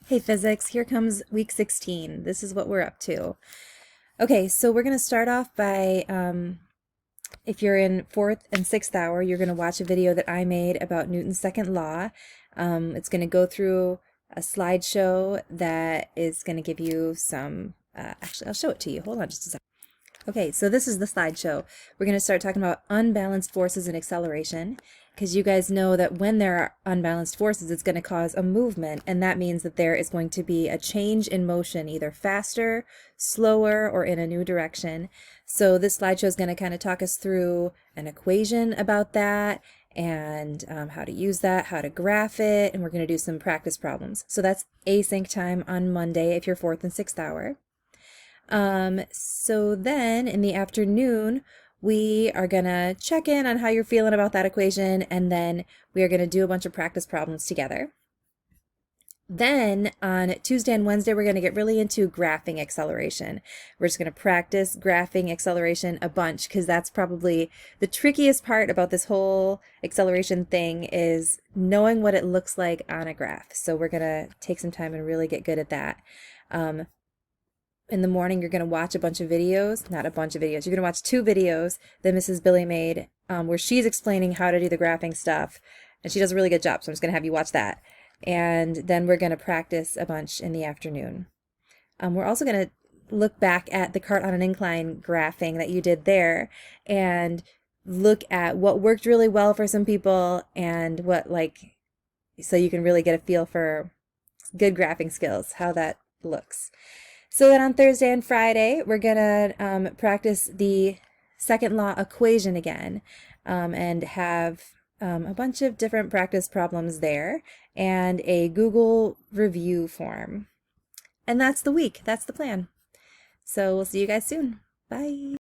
Hey physics, here comes week 16. This is what we're up to. Okay, so we're going to start off by, if you're in 4th and 6th hour, you're going to watch a video that I made about Newton's second law. It's going to go through a slideshow that is going to give you some, actually I'll show it to you. Hold on just a second. Okay, so this is the slideshow. We're going to start talking about unbalanced forces and acceleration, because you guys know that when there are unbalanced forces, it's going to cause a movement, and that means that there is going to be a change in motion, either faster, slower, or in a new direction. So this slideshow is going to kind of talk us through an equation about that, and how to use that, how to graph it, and we're going to do some practice problems. So that's async time on Monday if you're 4th and 6th hour. So then in the afternoon, we are gonna check in on how you're feeling about that equation, and then we are gonna do a bunch of practice problems together. Then on Tuesday and Wednesday, we're gonna get really into graphing acceleration. We're just gonna practice graphing acceleration a bunch, because that's probably the trickiest part about this whole acceleration thing, is knowing what it looks like on a graph. So we're gonna take some time and really get good at that. In the morning, you're going to watch a bunch of videos, not a bunch of videos, you're going to watch 2 videos that Mrs. Billy made where she's explaining how to do the graphing stuff, and she does a really good job, so I'm just going to have you watch that. And then we're going to practice a bunch in the afternoon. We're also going to look back at the cart on an incline graphing that you did there and look at what worked really well for some people and what, so you can really get a feel for good graphing skills, how that looks. So then on Thursday and Friday, we're going to practice the second law equation again, and have a bunch of different practice problems there and a Google review form. And that's the week. That's the plan. So we'll see you guys soon. Bye.